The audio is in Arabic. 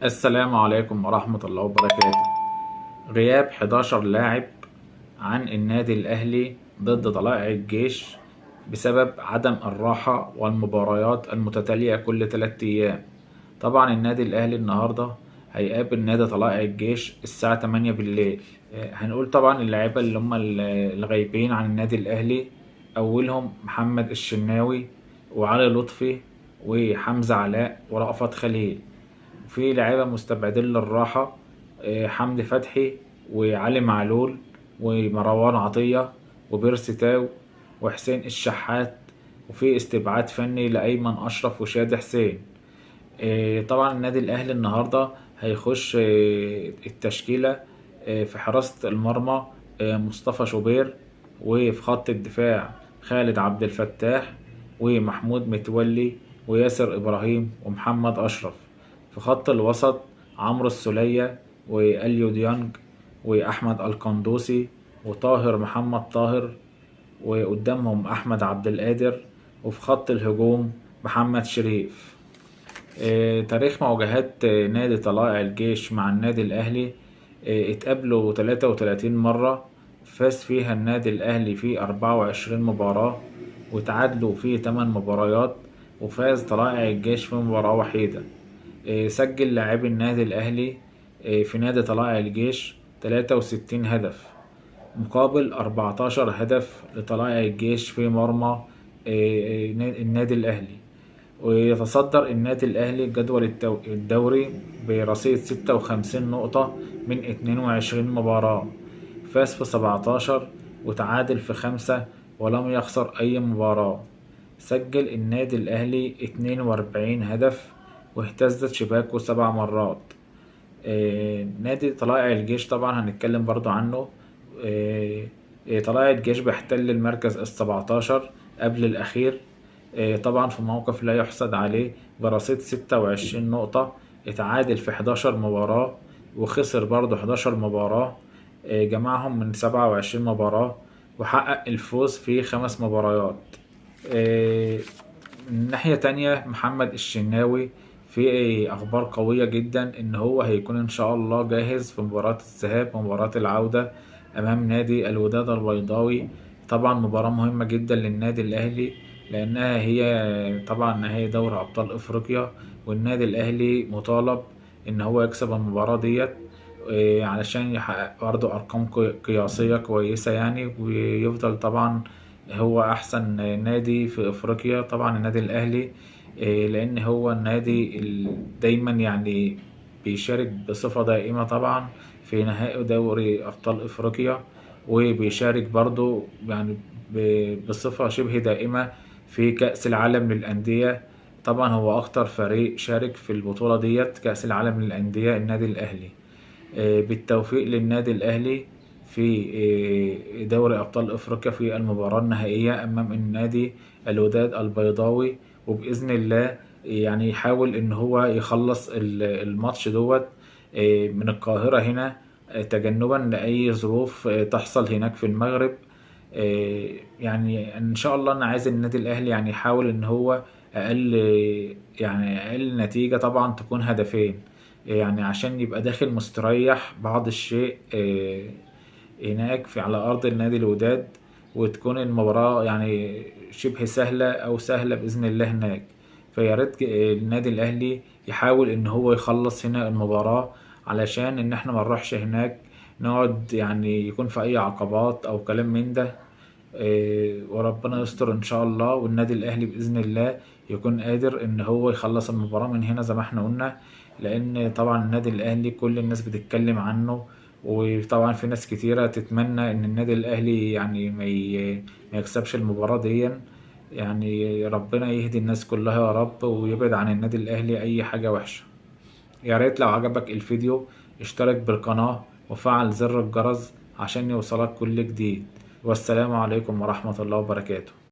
السلام عليكم ورحمة الله وبركاته. غياب 11 لاعب عن النادي الأهلي ضد طلائع الجيش بسبب عدم الراحة والمباريات المتتالية كل 3 أيام. طبعا النادي الأهلي النهاردة هيقابل نادي طلائع الجيش الساعة 8 بالليل. هنقول طبعا اللعيبة اللي هم الغايبين عن النادي الأهلي، أولهم محمد الشناوي وعلي لطفي وحمزة علاء ورأفت خليل. في لعيبة مستبعدين للراحة، حمدي فتحي وعلي معلول ومروان عطية وبيرسي تاو وحسين الشحات، وفي استبعاد فني لأيمن أشرف وشادي حسين. طبعا النادي الأهلي النهاردة هيخش التشكيلة. في حراسة المرمى مصطفى شوبير، وفي خط الدفاع خالد عبد الفتاح ومحمود متولي وياسر إبراهيم ومحمد أشرف. في خط الوسط عمرو السولية وأليو ديانج وأحمد القندوسي وطاهر محمد طاهر، وقدامهم أحمد عبد القادر. وفي خط الهجوم محمد شريف. تاريخ مواجهات نادي طلائع الجيش مع النادي الأهلي، اتقابلوا 33 مرة، فاز فيها النادي الأهلي في 24 مباراة وتعادلوا في 8 مباريات، وفاز طلائع الجيش في مباراة وحيدة. سجل لاعبي النادي الأهلي في نادي طلائع الجيش 63 هدف مقابل 14 هدف لطلائع الجيش في مرمى النادي الأهلي. ويتصدر النادي الأهلي جدول الدوري برصيد 56 نقطة من 22 مباراة، فاز في 17 وتعادل في 5 ولم يخسر أي مباراة. سجل النادي الأهلي 42 هدف واهتزت شباكه 7 مرات. نادي طلائع الجيش طبعا هنتكلم برضو عنه. طلائع الجيش بيحتل المركز ال17 قبل الأخير، طبعا في موقف لا يحسد عليه برصيد 26 نقطة. اتعادل في 11 مباراة وخسر برضو 11 مباراة، جمعهم من 27 مباراة وحقق الفوز في 5 مباريات. من ناحية تانية محمد الشناوي في أخبار قوية جدا إن هو هيكون إن شاء الله جاهز في مباراة الذهاب ومباراة العودة أمام نادي الوداد البيضاوي. طبعا مباراة مهمة جدا للنادي الأهلي، لأنها هي طبعا نهائي دوري أبطال أفريقيا، والنادي الأهلي مطالب إن هو يكسب المباراة ديت علشان يحقق برضه أرقام قياسية كويسة يعني، ويفضل طبعا هو أحسن نادي في أفريقيا. طبعا النادي الأهلي لأن هو النادي دايما يعني بيشارك بصفة دائمة طبعا في نهائي دوري أبطال أفريقيا، وبيشارك برضو يعني بصفة شبه دائمة في كأس العالم للأندية. طبعا هو أكتر فريق شارك في البطولة ديت كأس العالم للأندية النادي الأهلي. بالتوفيق للنادي الأهلي في دوري أبطال أفريقيا في المباراة النهائية أمام النادي الوداد البيضاوي، وبإذن الله يعني يحاول إن هو يخلص الماتش دوت من القاهرة هنا، تجنبا لأي ظروف تحصل هناك في المغرب. يعني إن شاء الله أنا عايز النادي الأهلي يعني يحاول إن هو أقل يعني أقل نتيجة طبعا تكون هدفين، يعني عشان يبقى داخل مستريح بعض الشيء هناك في على أرض النادي الوداد، وتكون المباراة يعني شبه سهلة أو سهلة بإذن الله هناك. فيا ريت النادي الأهلي يحاول إن هو يخلص هنا المباراة، علشان إن إحنا ما نروحش هناك نقعد يعني يكون في أي عقبات أو كلام من ده. وربنا يستر إن شاء الله، والنادي الأهلي بإذن الله يكون قادر إن هو يخلص المباراة من هنا زي ما إحنا قلنا، لأن طبعا النادي الأهلي كل الناس بتتكلم عنه، وطبعا في ناس كتيرة تتمنى إن النادي الأهلي يعني ما يكسبش المباراة دي. يعني ربنا يهدي الناس كلها يا رب، ويبعد عن النادي الأهلي أي حاجة وحشة. يا ريت لو عجبك الفيديو اشترك بالقناة وفعل زر الجرس عشان يوصلك كل جديد. والسلام عليكم ورحمة الله وبركاته.